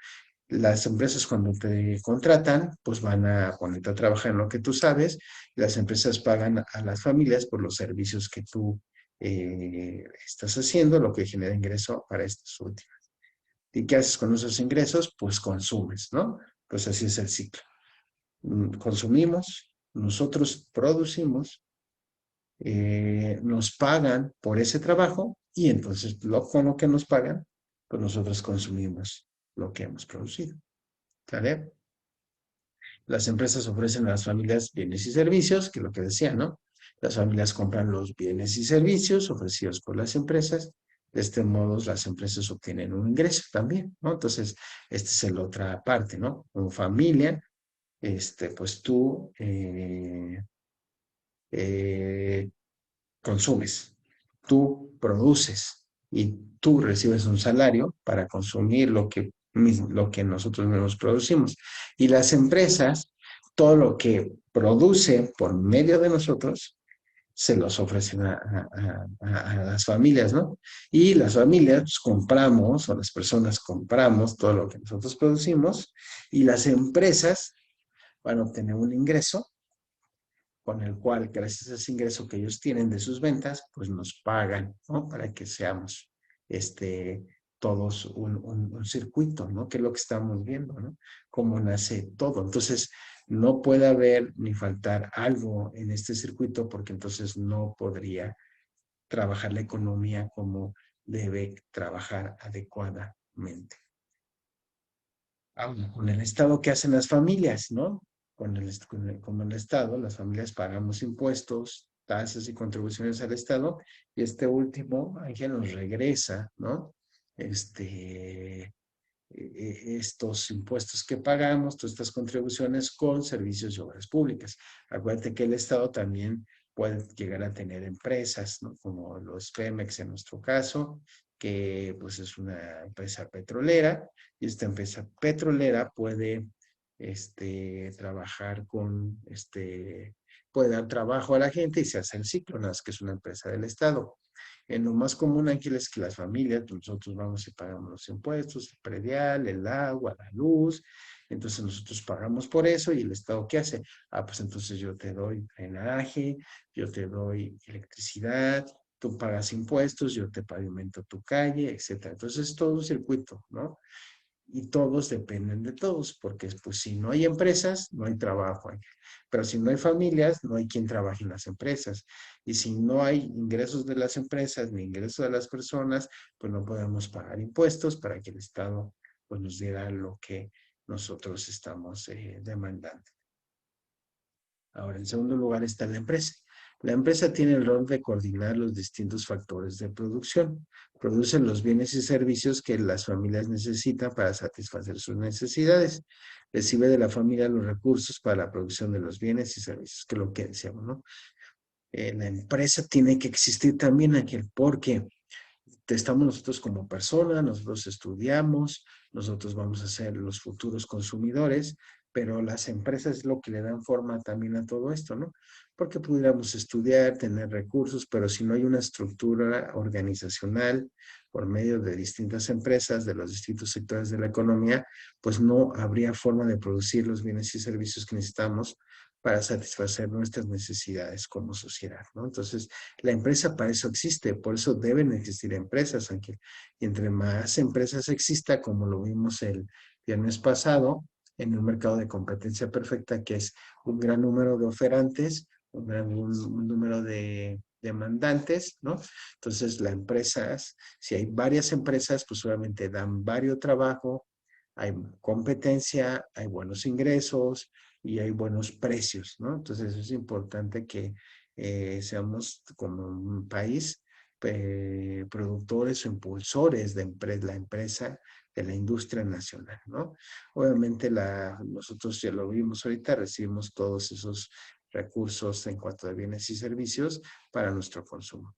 Las empresas cuando te contratan, pues van a ponerte a trabajar en lo que tú sabes. Las empresas pagan a las familias por los servicios que tú estás haciendo, lo que genera ingreso para estas últimas. ¿Y qué haces con esos ingresos? Pues consumes, ¿no? Pues así es el ciclo. Consumimos, nosotros producimos, nos pagan por ese trabajo y entonces con lo que nos pagan, pues nosotros consumimos lo que hemos producido. ¿Vale? Las empresas ofrecen a las familias bienes y servicios, que es lo que decía, ¿no? Las familias compran los bienes y servicios ofrecidos por las empresas. De este modo, las empresas obtienen un ingreso también, ¿no? Entonces, esta es la otra parte, ¿no? Como familia, pues tú eh, consumes, tú produces y tú recibes un salario para consumir lo que nosotros mismos producimos. Y las empresas, todo lo que producen por medio de nosotros, se los ofrecen a las familias, ¿no? Y las familias pues, compramos, o las personas compramos todo lo que nosotros producimos, y las empresas van a obtener un ingreso con el cual, gracias a ese ingreso que ellos tienen de sus ventas, pues nos pagan, ¿no? Para que seamos este, todos un circuito, ¿no? Que es lo que estamos viendo, ¿no? Cómo nace todo. Entonces, no puede haber ni faltar algo en este circuito porque entonces no podría trabajar la economía como debe trabajar adecuadamente. Ahora, con el Estado, ¿qué hacen las familias, no? Con el Estado, las familias pagamos impuestos, tasas y contribuciones al Estado, y este último, Ángel, nos regresa, ¿no? Estos impuestos que pagamos, todas estas contribuciones con servicios y obras públicas. Acuérdate que el Estado también puede llegar a tener empresas, ¿no? Como los Pemex en nuestro caso, que pues es una empresa petrolera, y esta empresa petrolera puede trabajar puede dar trabajo a la gente y se hace el ciclo, nada más que es una empresa del Estado. En lo más común aquí es que las familias, pues, nosotros vamos y pagamos los impuestos, el predial, el agua, la luz, entonces nosotros pagamos por eso y el Estado ¿qué hace? Ah, pues entonces yo te doy drenaje, yo te doy electricidad, tú pagas impuestos, yo te pavimento tu calle, etcétera. Entonces es todo un circuito, ¿no? Y todos dependen de todos, porque pues si no hay empresas, no hay trabajo. Pero si no hay familias, no hay quien trabaje en las empresas. Y si no hay ingresos de las empresas ni ingresos de las personas, pues no podemos pagar impuestos para que el Estado pues, nos diera lo que nosotros estamos demandando. Ahora, en segundo lugar está la empresa. La empresa tiene el rol de coordinar los distintos factores de producción. Producen los bienes y servicios que las familias necesitan para satisfacer sus necesidades. Recibe de la familia los recursos para la producción de los bienes y servicios, que es lo que decíamos, ¿no? La empresa tiene que existir también aquí, porque estamos nosotros como persona, nosotros estudiamos, nosotros vamos a ser los futuros consumidores, pero las empresas es lo que le dan forma también a todo esto, ¿no? Porque pudiéramos estudiar, tener recursos, pero si no hay una estructura organizacional por medio de distintas empresas, de los distintos sectores de la economía, pues no habría forma de producir los bienes y servicios que necesitamos para satisfacer nuestras necesidades como sociedad, ¿no? Entonces, la empresa para eso existe, por eso deben existir empresas, Ángel. Y entre más empresas exista, como lo vimos el viernes pasado, en un mercado de competencia perfecta, que es un gran número de oferantes, un número de demandantes, ¿no? Entonces, las empresas, si hay varias empresas, pues obviamente dan varios trabajo, hay competencia, hay buenos ingresos y hay buenos precios, ¿no? Entonces, es importante que seamos como un país productores o impulsores de la empresa, de la industria nacional, ¿no? Obviamente nosotros ya lo vimos ahorita, recibimos todos esos recursos en cuanto a bienes y servicios para nuestro consumo.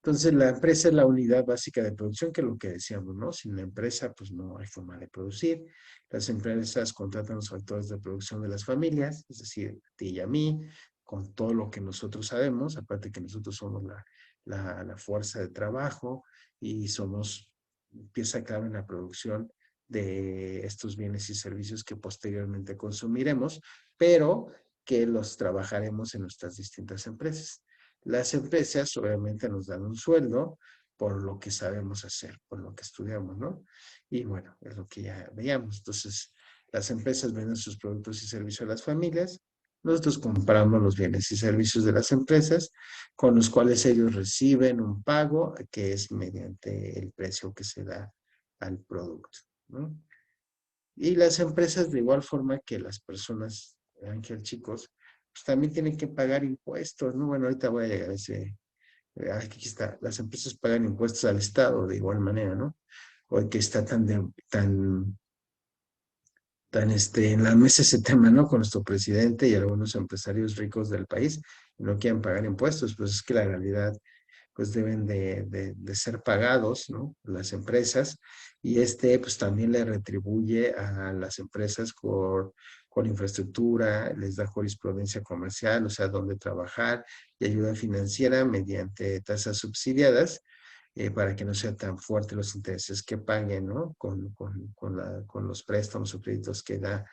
Entonces, la empresa es la unidad básica de producción, que es lo que decíamos, ¿no? Sin la empresa, pues no hay forma de producir. Las empresas contratan los factores de producción de las familias, es decir, a ti y a mí, con todo lo que nosotros sabemos, aparte que nosotros somos la fuerza de trabajo y somos pieza clave en la producción de estos bienes y servicios que posteriormente consumiremos, pero que los trabajaremos en nuestras distintas empresas. Las empresas obviamente nos dan un sueldo por lo que sabemos hacer, por lo que estudiamos, ¿no? Y bueno, es lo que ya veíamos. Entonces, las empresas venden sus productos y servicios a las familias. Nosotros compramos los bienes y servicios de las empresas con los cuales ellos reciben un pago que es mediante el precio que se da al producto, ¿no? Y las empresas, de igual forma que las personas, Ángel, chicos, pues también tienen que pagar impuestos, ¿no? Bueno, ahorita voy a llegar a ese, aquí está, las empresas pagan impuestos al Estado de igual manera, ¿no? Hoy que está tan en la mesa ese tema, ¿no? Con nuestro presidente y algunos empresarios ricos del país, y no quieren pagar impuestos, pues es que la realidad pues deben de ser pagados, ¿no? Las empresas, y pues también le retribuye a las empresas con infraestructura, les da jurisprudencia comercial, o sea, dónde trabajar y ayuda financiera mediante tasas subsidiadas, para que no sean tan fuertes los intereses que paguen, ¿no? Con los préstamos o créditos que da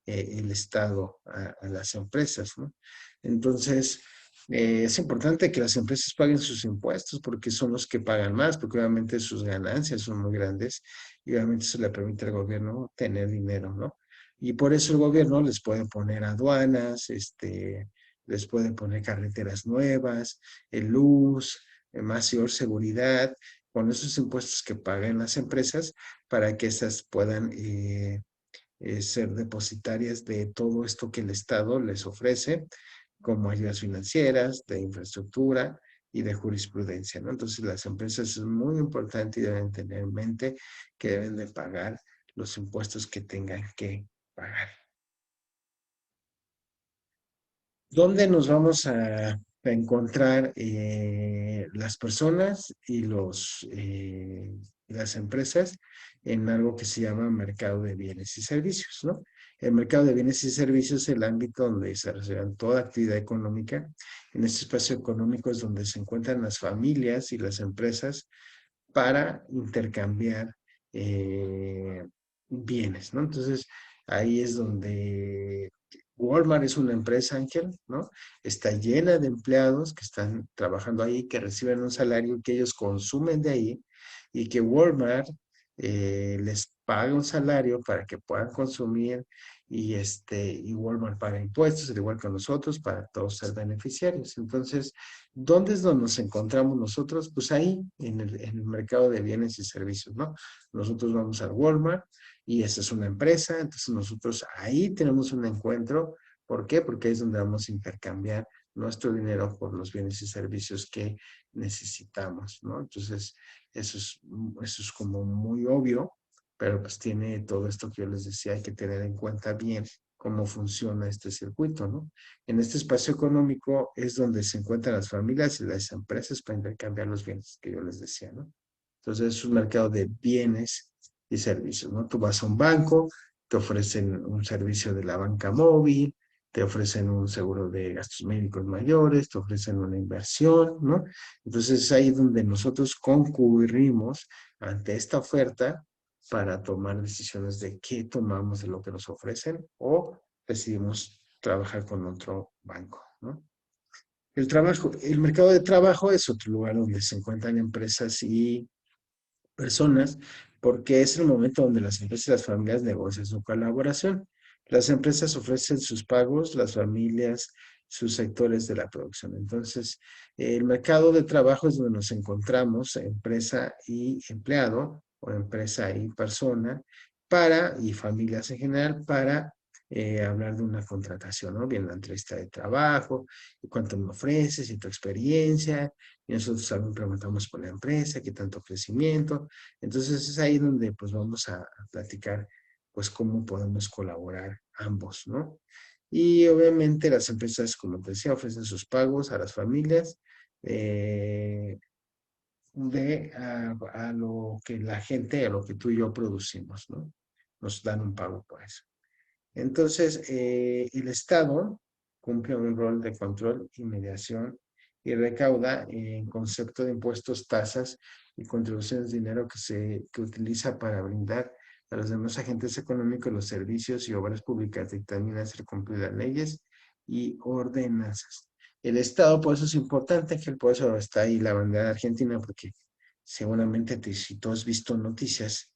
el Estado a las empresas, ¿no? Entonces, es importante que las empresas paguen sus impuestos porque son los que pagan más, porque obviamente sus ganancias son muy grandes y obviamente eso le permite al gobierno tener dinero, ¿no? Y por eso el gobierno les puede poner aduanas, les puede poner carreteras nuevas, luz, mayor seguridad, con esos impuestos que pagan las empresas para que esas puedan ser depositarias de todo esto que el Estado les ofrece, como ayudas financieras, de infraestructura y de jurisprudencia, ¿no? Entonces las empresas es muy importante y deben tener en mente que deben de pagar los impuestos que tengan que pagar. ¿Dónde nos vamos a encontrar las personas y las empresas en algo que se llama mercado de bienes y servicios, ¿no? El mercado de bienes y servicios es el ámbito donde se desarrolla toda actividad económica. En este espacio económico es donde se encuentran las familias y las empresas para intercambiar bienes, ¿no? Entonces, ahí es donde Walmart es una empresa, Ángel, ¿no? Está llena de empleados que están trabajando ahí, que reciben un salario que ellos consumen de ahí y que Walmart les paga un salario para que puedan consumir y Walmart paga impuestos, al igual que nosotros, para todos ser beneficiarios. Entonces, ¿dónde es donde nos encontramos nosotros? Pues ahí, en el mercado de bienes y servicios, ¿no? Nosotros vamos al Walmart y esa es una empresa, entonces nosotros ahí tenemos un encuentro. ¿Por qué? Porque ahí es donde vamos a intercambiar nuestro dinero por los bienes y servicios que necesitamos, ¿no? Entonces, eso es como muy obvio, pero pues tiene todo esto que yo les decía, hay que tener en cuenta bien cómo funciona este circuito, ¿no? En este espacio económico es donde se encuentran las familias y las empresas para intercambiar los bienes que yo les decía, ¿no? Entonces es un mercado de bienes y servicios, ¿no? Tú vas a un banco, te ofrecen un servicio de la banca móvil, te ofrecen un seguro de gastos médicos mayores, te ofrecen una inversión, ¿no? Entonces es ahí donde nosotros concurrimos ante esta oferta para tomar decisiones de qué tomamos de lo que nos ofrecen o decidimos trabajar con otro banco, ¿no? El mercado de trabajo es otro lugar donde se encuentran empresas y personas, porque es el momento donde las empresas y las familias negocian su colaboración. Las empresas ofrecen sus pagos, las familias sus sectores de la producción. Entonces, el mercado de trabajo es donde nos encontramos, empresa y empleado, o empresa y persona, y familias en general, para hablar de una contratación, ¿no? Bien, la entrevista de trabajo, cuánto me ofreces y tu experiencia, y nosotros también preguntamos por la empresa, qué tanto crecimiento. Entonces es ahí donde pues vamos a platicar pues cómo podemos colaborar ambos, ¿no? Y obviamente las empresas, como te decía, ofrecen sus pagos a las familias eh, a lo que la gente, a lo que tú y yo producimos, ¿no? Nos dan un pago por eso. Entonces, el Estado cumple un rol de control y mediación y recauda en concepto de impuestos, tasas y contribuciones de dinero que utiliza para brindar a los demás agentes económicos los servicios y obras públicas, dictamina hacer cumplir las leyes y ordenanzas. El Estado, por eso es importante, que por eso está ahí la bandera argentina, porque seguramente si tú has visto noticias,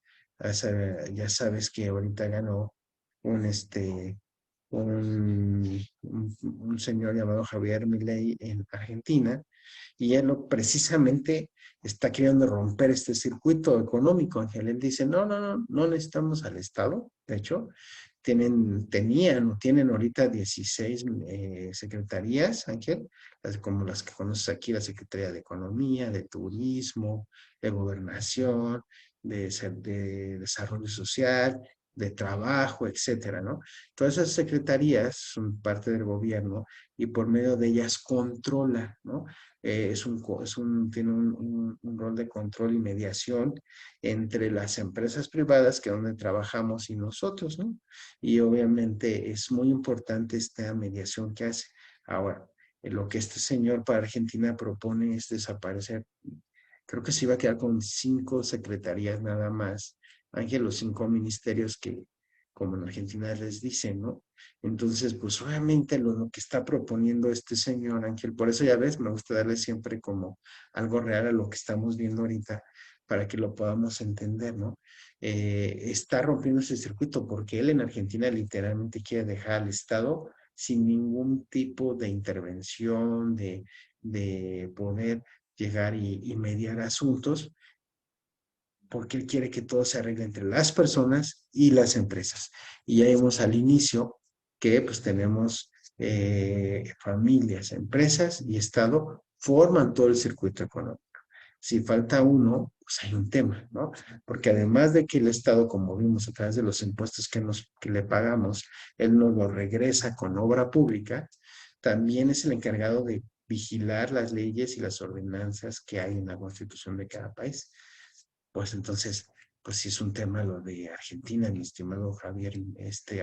ya sabes que ahorita ganó un, un señor llamado Javier Milei en Argentina, y él precisamente está queriendo romper este circuito económico, Ángel. Él dice, no, no, no, no necesitamos al Estado. De hecho, tenían o tienen ahorita 16 secretarías, Ángel, como las que conoces aquí, la Secretaría de Economía, de Turismo, de Gobernación, de Desarrollo Social, de Trabajo, etcétera, ¿no? Todas esas secretarías son parte del gobierno y por medio de ellas controla, ¿no? Tiene un rol de control y mediación entre las empresas privadas, que es donde trabajamos, y nosotros, ¿no? Y obviamente es muy importante esta mediación que hace. Ahora, lo que este señor para Argentina propone es desaparecer. Creo que se iba a quedar con 5 secretarías nada más, Ángel, los 5 ministerios que, como en Argentina les dicen, ¿no? Entonces, pues obviamente lo que está proponiendo este señor, Ángel, por eso ya ves, me gusta darle siempre como algo real a lo que estamos viendo ahorita para que lo podamos entender, ¿no? Está rompiendo ese circuito porque él en Argentina literalmente quiere dejar al Estado sin ningún tipo de intervención, de poder llegar y mediar asuntos, porque él quiere que todo se arregle entre las personas y las empresas. Y ya vimos al inicio que pues tenemos familias, empresas y Estado forman todo el circuito económico. Si falta uno, pues hay un tema, ¿no? Porque además de que el Estado, como vimos a través de los impuestos que le pagamos, él nos lo regresa con obra pública, también es el encargado de vigilar las leyes y las ordenanzas que hay en la constitución de cada país. Pues entonces, pues sí es un tema lo de Argentina, mi estimado Javier,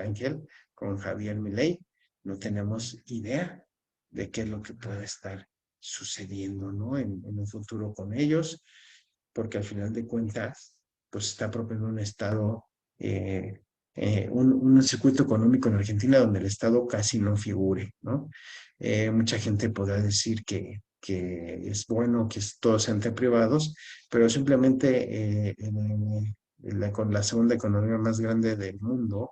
Ángel, con Javier Milei, no tenemos idea de qué es lo que puede estar sucediendo, ¿no? En un futuro con ellos, porque al final de cuentas, pues está proponiendo un Estado, eh, un circuito económico en Argentina donde el Estado casi no figure, ¿no? Mucha gente podrá decir que es bueno que todos sean privados, pero simplemente con la segunda economía más grande del mundo,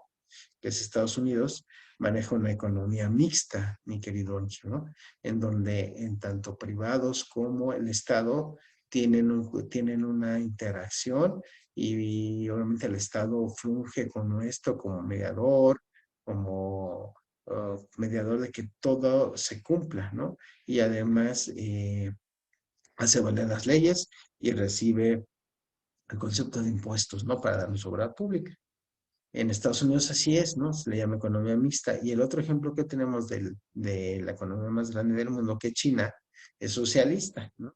que es Estados Unidos, maneja una economía mixta, mi querido Ancho, ¿no? En donde en tanto privados como el Estado tienen una interacción y obviamente el Estado funge como esto, como mediador, como mediador de que todo se cumpla, ¿no? Y además hace valer las leyes y recibe el concepto de impuestos, ¿no? Para darnos obra pública. En Estados Unidos así es, ¿no? Se le llama economía mixta. Y el otro ejemplo que tenemos de la economía más grande del mundo, que China, es socialista, ¿no?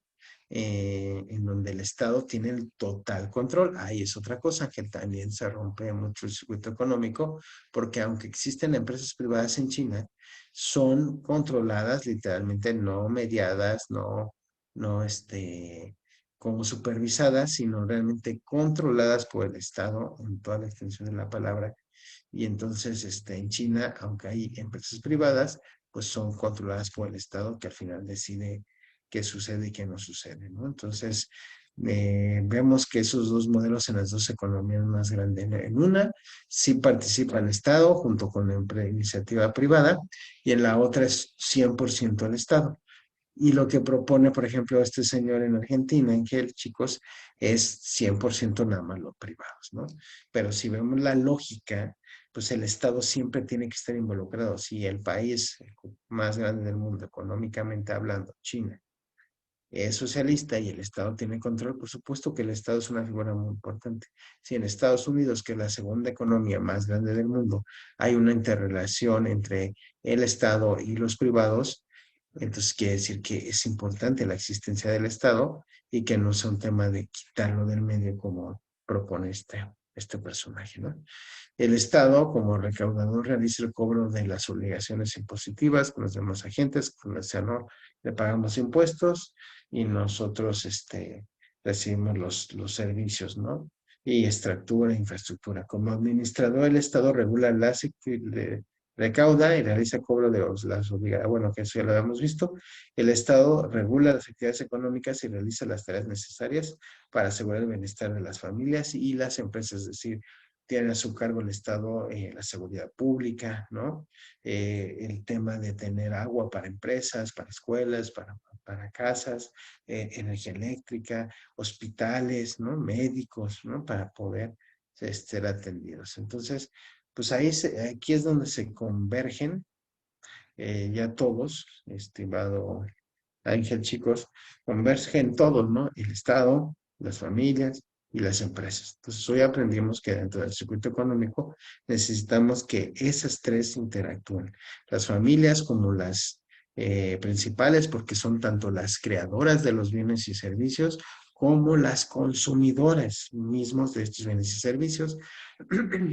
En donde el Estado tiene el total control. Ahí es otra cosa que también se rompe mucho el circuito económico, porque aunque existen empresas privadas en China, son controladas literalmente, no mediadas, no como supervisadas, sino realmente controladas por el Estado en toda la extensión de la palabra. Y entonces, en China, aunque hay empresas privadas, pues son controladas por el Estado que al final decide qué sucede y qué no sucede, ¿no? Entonces, vemos que esos dos modelos en las dos economías más grandes, en una sí participa el Estado junto con la iniciativa privada y en la otra es 100% el Estado. Y lo que propone, por ejemplo, este señor en Argentina, en que chicos, es 100% nada más los privados, ¿no? Pero si vemos la lógica, pues el Estado siempre tiene que estar involucrado. Si el país más grande del mundo, económicamente hablando, China, es socialista y el Estado tiene control, por supuesto que el Estado es una figura muy importante. Si en Estados Unidos, que es la segunda economía más grande del mundo, hay una interrelación entre el Estado y los privados, entonces quiere decir que es importante la existencia del Estado y que no sea un tema de quitarlo del medio como propone este personaje, ¿no? El Estado, como recaudador, realiza el cobro de las obligaciones impositivas con los demás agentes, con el no le pagamos impuestos y nosotros recibimos los servicios, ¿no? Y estructura, infraestructura. Como administrador, el Estado regula recauda y realiza cobro de las obligaciones. Bueno, que eso ya lo habíamos visto. El Estado regula las actividades económicas y realiza las tareas necesarias para asegurar el bienestar de las familias y las empresas, es decir, tiene a su cargo el Estado la seguridad pública, ¿no? El tema de tener agua para empresas, para escuelas, para casas, energía eléctrica, hospitales, ¿no? Médicos, ¿no? Para poder ser atendidos. Entonces, pues aquí es donde se convergen ya todos, estimado Ángel, chicos, convergen todos, ¿no? El Estado, las familias y las empresas. Entonces, hoy aprendimos que dentro del circuito económico necesitamos que esas tres interactúen. Las familias como las principales, porque son tanto las creadoras de los bienes y servicios como las consumidoras mismos de estos bienes y servicios.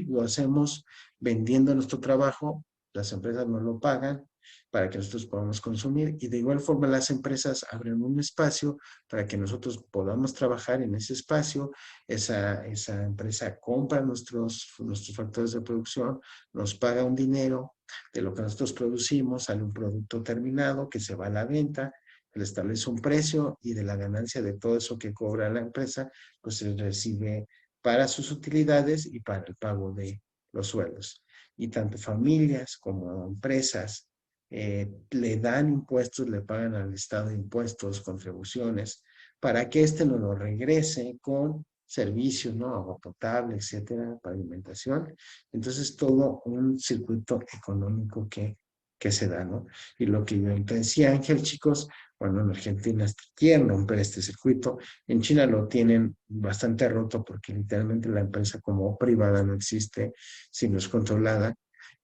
Lo hacemos vendiendo nuestro trabajo, las empresas no lo pagan, para que nosotros podamos consumir y de igual forma las empresas abren un espacio para que nosotros podamos trabajar en ese espacio, esa empresa compra nuestros factores de producción, nos paga un dinero de lo que nosotros producimos, sale un producto terminado que se va a la venta, le establece un precio y de la ganancia de todo eso que cobra la empresa, pues se recibe para sus utilidades y para el pago de los sueldos. Y tanto familias como empresas le dan impuestos, le pagan al Estado impuestos, contribuciones, para que éste nos lo regrese con servicios, ¿no? Agua potable, etcétera, para alimentación. Entonces, todo un circuito económico que se da, ¿no? Y lo que yo decía, Ángel, chicos, bueno, en Argentina quieren romper este circuito, en China lo tienen bastante roto porque literalmente la empresa como privada no existe, sino es controlada.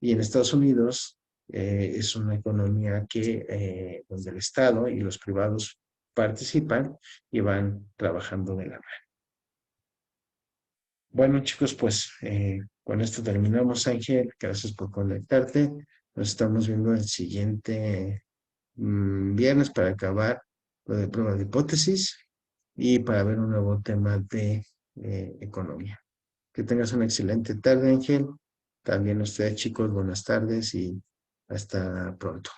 Y en Estados Unidos es una economía donde el Estado y los privados participan y van trabajando de la mano. Bueno, chicos, pues con esto terminamos, Ángel. Gracias por conectarte. Nos estamos viendo el siguiente viernes para acabar lo de prueba de hipótesis y para ver un nuevo tema de economía. Que tengas una excelente tarde, Ángel. También ustedes, chicos, buenas tardes y hasta pronto.